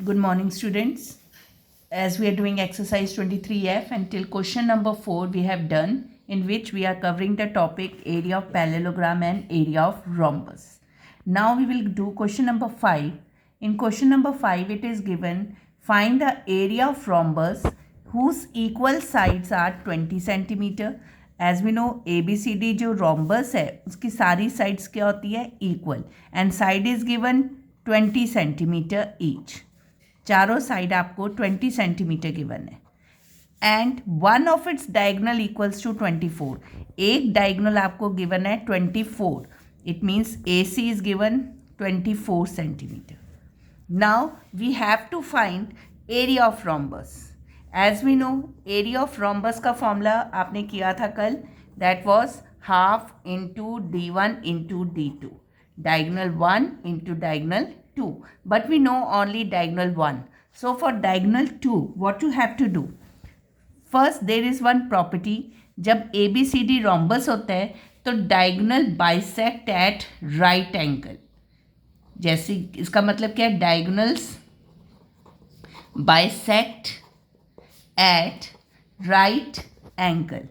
Good morning, students. As we are doing exercise 23F until question number 4 we have done, in which we are covering the topic area of parallelogram and area of rhombus. Now we will do question number 5. In question number 5 it is given, find the area of rhombus whose equal sides are 20 centimeter. As we know, ABCD जो rhombus है उसकी सारी sides क्या होती है, equal, and side is given 20 centimeter each. चारों साइड आपको 20 सेंटीमीटर गिवन है and one of its diagonal equals to 24. एक डायगोनल आपको गिवन है 24. It means AC is given 24 centimeter. Now we have to find area of rhombus. As we know, area of rhombus का formula आपने किया था कल, that was half into D1 into D2, diagonal 1 into diagonal 2, but we know only diagonal 1. So for diagonal 2 what you have to do, first there is one property, जब ABCD rhombus होता है तो diagonal bisect at right angle. जैसे इसका मतलब क्या है, diagonals bisect at right angle,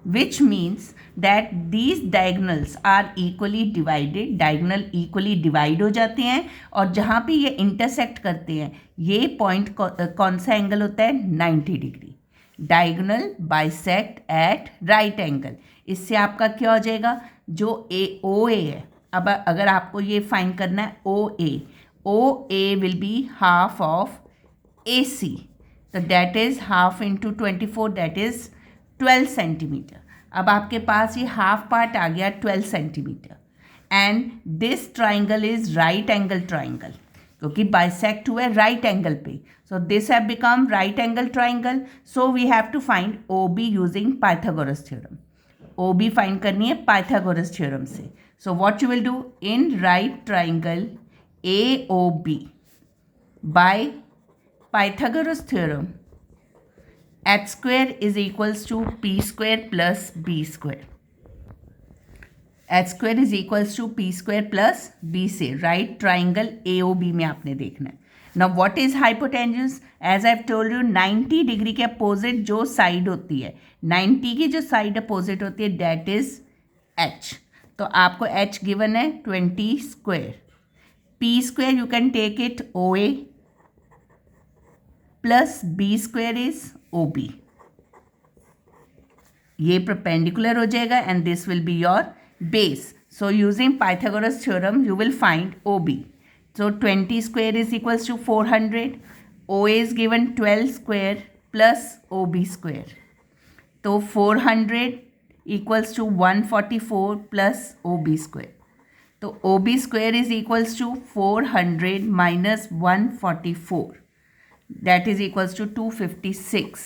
which means that these diagonals are equally divided. diagonal equally divide हो जाते हैं और जहाँ पे ये intersect करते हैं ये पॉइंट कौन सा एंगल होता है, 90 degree. diagonal bisect at right angle. इससे आपका क्या हो जाएगा, जो OA है, अब अगर आपको ये फाइंड करना है OA will be half of AC, तो that is half into 24, that is 12 centimeter. अब आपके पास ये हाफ पार्ट आ गया 12 centimeter and this triangle is right angle triangle, क्योंकि बाइसेक्ट हुआ है राइट एंगल पे. So this have become right angle triangle. So we have to find OB using Pythagoras theorem. OB find करनी है Pythagoras theorem से. So what you will do, in right triangle AOB by Pythagoras theorem h square is equals to p square plus b square. h square is equals to p square plus b से right triangle AOB में आपने देखना है. Now what is hypotenuse, as I have told you 90 degree के opposite जो side होती है, 90 की जो साइड अपोजिट होती है दैट इज h. तो आपको h गिवन है 20 square. p square you can take it OA plus b square is OB. ये परपेंडिकुलर हो जाएगा and this will be your base. So using Pythagoras theorem you will find OB. So 20 square is equals to 400. OA is given 12 square plus OB square, तो 400 equals to 144 plus OB square. तो OB square is equals to 400 minus 144, that is equals to 256.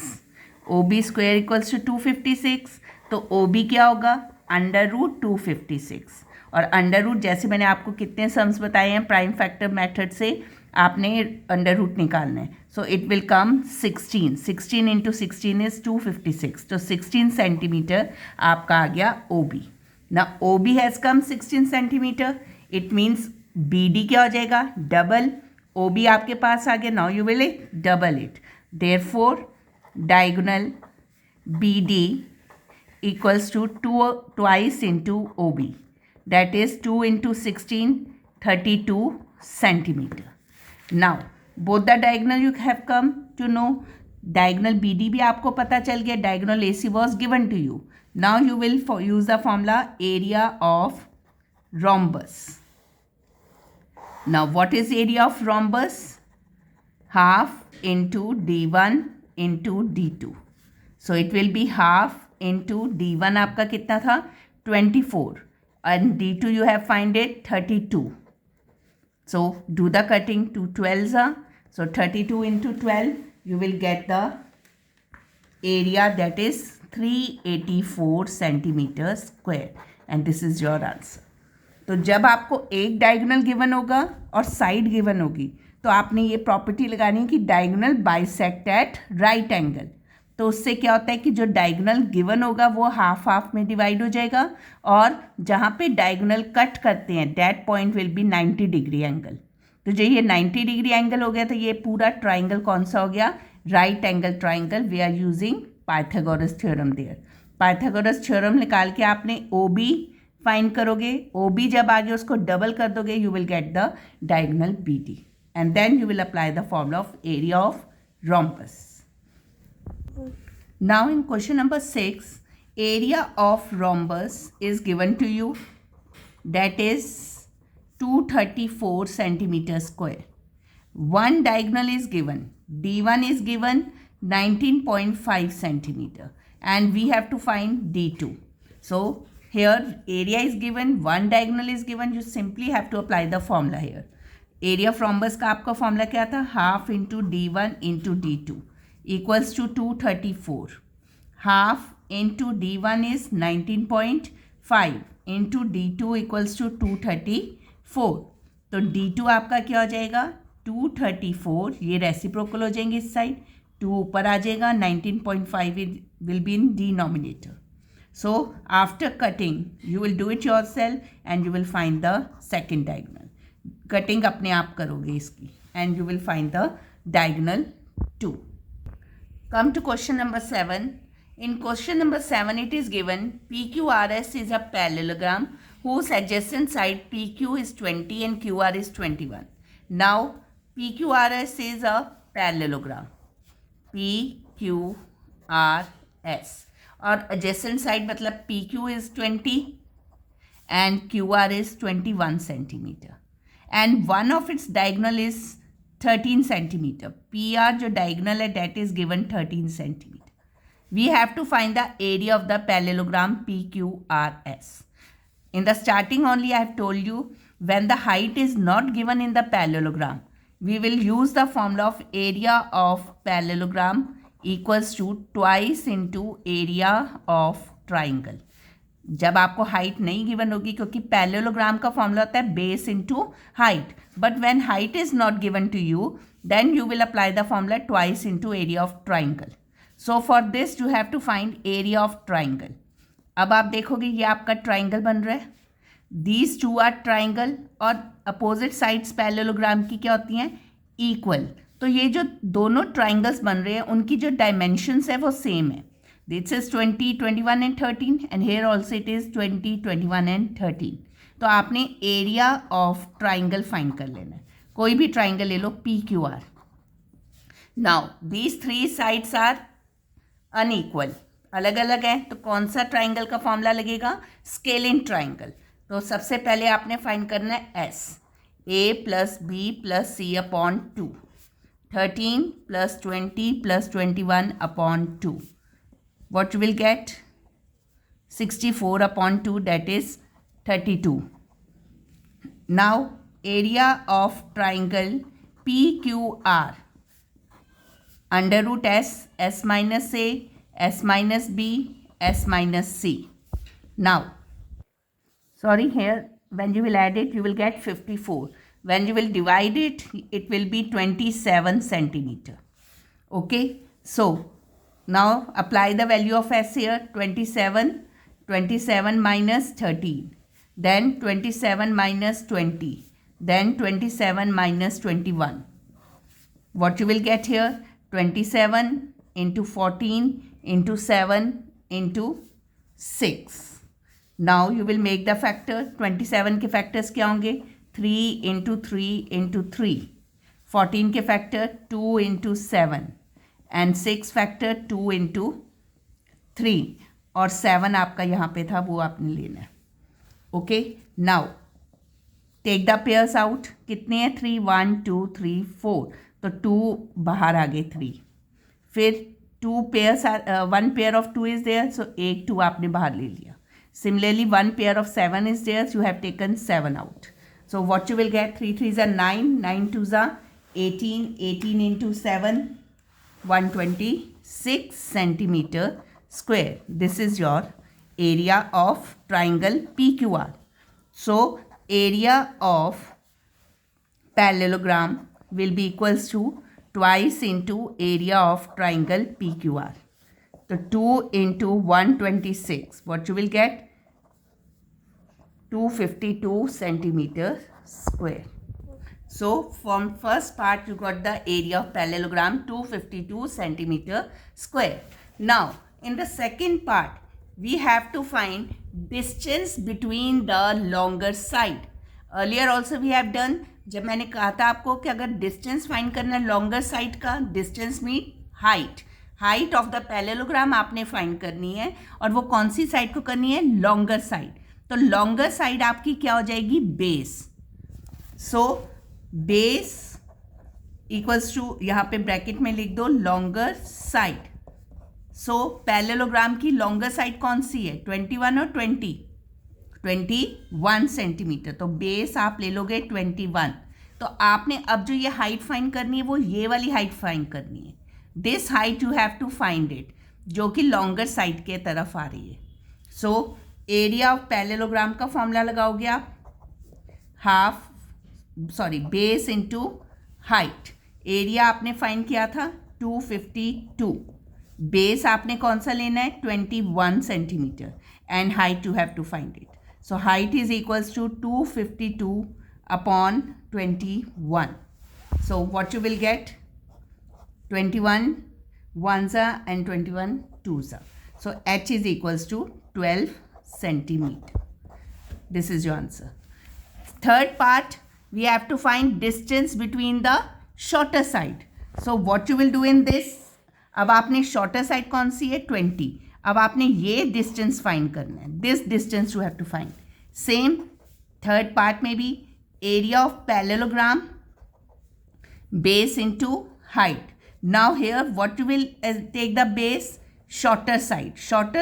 OB square equals to 256. तो OB क्या होगा, under root 256. और under root जैसे मैंने आपको कितने सम्स बताए हैं प्राइम फैक्टर मेथड से, आपने अंडर रूट निकालना है. So it will come 16. 16 into 16 is 256. तो 16 सेंटीमीटर आपका आ गया OB. ना OB has come 16 centimetre, it means BD क्या हो जाएगा, डबल. OB आपके पास आ गया, now you will double it. Therefore diagonal BD equals to twice into OB, that is 2 into 16, 32 centimeter. Now both the diagonal you have come to know. Diagonal BD भी आपको पता चल गया, diagonal AC was given to you. Now you will use the formula area of rhombus. Now what is area of rhombus? Half into D1 into D2. So it will be half into D1 आपका कितना था 24 and D2 you have find it 32. So do the cutting to 12s. So 32 into 12 you will get the area, that is 384 centimeters square, and this is your answer. तो जब आपको एक diagonal given होगा और side given होगी तो आपने ये प्रॉपर्टी लगानी है कि diagonal bisect at right angle. तो उससे क्या होता है कि जो डायगोनल गिवन होगा वो हाफ हाफ में डिवाइड हो जाएगा और जहाँ पे डायगोनल कट करते हैं that point will be 90 degree angle. तो जो ये 90 डिग्री एंगल हो गया, तो ये पूरा ट्राइंगल कौन सा हो गया? Right angle triangle. We are using Pythagoras theorem there. Pythagoras theorem निकाल के आपने ओ बी फाइंड करोगे. ओ बी जब आगे उसको डबल कर दोगे, you will get the diagonal B D, and then you will apply the formula of area of rhombus. Now in question number 6, area of rhombus is given to you, that is 234 centimeter square. One diagonal is given. D1 is given 19.5 centimeter, and we have to find D2. So here area is given, one diagonal is given. You simply have to apply the formula here. Area of rhombus का आपका formula क्या था? Half into D1 into D2 equals to 234. Half into D1 is 19.5 into D2 equals to 234. तो D2 आपका क्या हो जाएगा? 234. ये रेसिप्रोकल हो जाएंगे इस साइड, 2 ऊपर आ जाएगा, 19.5 will be in denominator. So after cutting you will do it yourself and you will find the second diagonal. Cutting अपने आप करोगे इसकी, and you will find the diagonal 2. Come to question number 7. In question number 7, it is given PQRS is a parallelogram whose adjacent side PQ is 20 and QR is 21. Now PQRS is a parallelogram. PQRS और adjacent side मतलब PQ is 20 and QR is 21 centimeter. And one of its diagonal is 13 centimeter. PR जो diagonal है that is given 13 centimeter. We have to find the area of the parallelogram PQRS. In the starting only I have told you, when the height is not given in the parallelogram, we will use the formula of area of parallelogram equals to twice into area of triangle. जब आपको height नहीं given होगी, क्योंकि parallelogram का formula होता है base into height, but when height is not given to you, then you will apply the formula twice into area of triangle. So for this you have to find area of triangle. अब आप देखोगे ये आपका triangle बन रहा है, these two are triangle, और opposite sides parallelogram की क्या होती हैं? इक्वल. तो ये जो दोनों ट्राइंगल्स बन रहे हैं उनकी जो डायमेंशंस है वो सेम है. This is 20, 21 and 13, and here also it is 20, 21 and 13. तो आपने एरिया ऑफ ट्राइंगल फाइंड कर लेना है. कोई भी ट्राइंगल ले लो, PQR. Now these 3 sides are unequal, अलग अलग है. तो कौन सा ट्राइंगल का फॉर्मूला लगेगा? Scaling triangle. तो सबसे पहले आपने फाइंड करना है S. A plus B plus C upon 2. 13 plus 20 plus 21 upon 2. What you will get? 64 upon 2, that is 32. Now area of triangle PQR, under root S, S minus A, S minus B, S minus C. Now, sorry, here when you will add it, you will get 54. When you will divide it, it will be 27 centimeter. Okay, so now apply the value of S here. 27 minus 13, then 27 minus 20, then 27 minus 21. What you will get here? 27 into 14 into 7 into 6. Now you will make the factor. 27 के factors क्या होंगे? 3 into 3 into 3. 14 के factor 2 into 7. And 6 factor 2 into 3, और 7 आपका यहाँ पे था वो आपने लेना है. Okay, now take the pairs out. कितने हैं? 3, 1 2 3 4. तो 2 बाहर आ गए 3. फिर 2 pairs, 1 pair of 2 is there, so एक 2 आपने बाहर ले लिया. Similarly 1 pair of 7 is there, you have taken 7 out. So what you will get? 3 3s are 9, 9 2s are 18, 18 into 7, 126 centimeter square. This is your area of triangle PQR. So area of parallelogram will be equals to twice into area of triangle PQR. So 2 into 126, what you will get? 252 centimeter square. So from first part you got the area of parallelogram 252 centimeter square. Now in the second part we have to find distance between the longer side. Earlier also we have done, जब मैंने कहा था आपको कि अगर distance find करना है longer side का, distance mean height of the parallelogram आपने फाइंड करनी है, और वो कौन सी साइड को करनी है, लॉन्गर साइड. तो लॉन्गर साइड आपकी क्या हो जाएगी, base. So base equals to, यहाँ पे ब्रैकेट में लिख दो लॉन्गर साइड. सो पैरेललोग्राम की लॉन्गर साइड कौन सी है, 21 और 21 सेंटीमीटर. तो बेस आप ले लोगे 21. तो आपने अब जो ये हाइट फाइंड करनी है वो ये वाली हाइट फाइंड करनी है. This height you have to find it, जो कि लॉन्गर साइड के तरफ आ रही है. सो एरिया ऑफ पैरेललोग्राम का फॉर्मूला लगाओगे आप, बेस इंटू हाइट. एरिया आपने फाइंड किया था 252, बेस आपने कौन सा लेना है 21 centimeter, and height you have to find it. So height is equals to 252 upon 21. So what you will get, 21 ones and 21 twos. So h is equals to 12 centimeter. This is your answer. Third part, we have to find distance between the shorter side. So what you will do in this, अब आपने shorter side कौन सी है 20. अब आपने ये distance find करना है. This distance you have to find. Same third part में भी area of parallelogram, base into height. Now here what you will take the base, shorter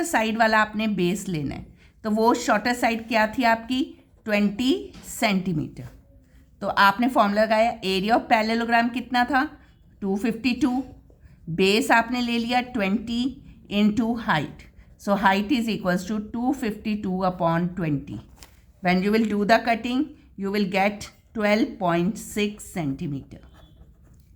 side वाला आपने base लेना है. तो वो shorter side क्या थी आपकी 20 सेंटीमीटर. तो आपने फॉर्मूला लगाया, एरिया ऑफ पैरेललोग्राम कितना था 252, बेस आपने ले लिया 20 into height. So height is equals to 252 upon 20. When you will do the cutting you will get 12.6 centimeter.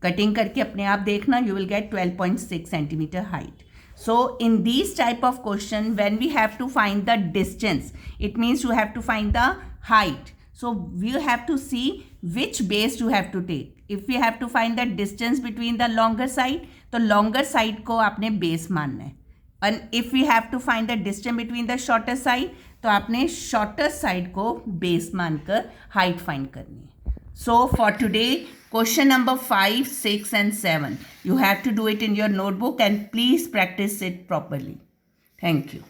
Cutting करके अपने आप देखना, you will get 12.6 centimeter height. So in these type of question, when we have to find the distance, it means you have to find the height. So we have to see which base you have to take. If we have to find the distance between the longer side, तो longer side को आपने base मानना है. And if we have to find the distance between the shorter side, तो आपने shorter side को base मानकर height find करनी है. So for today, question number 5, 6 and 7. You have to do it in your notebook and please practice it properly. Thank you.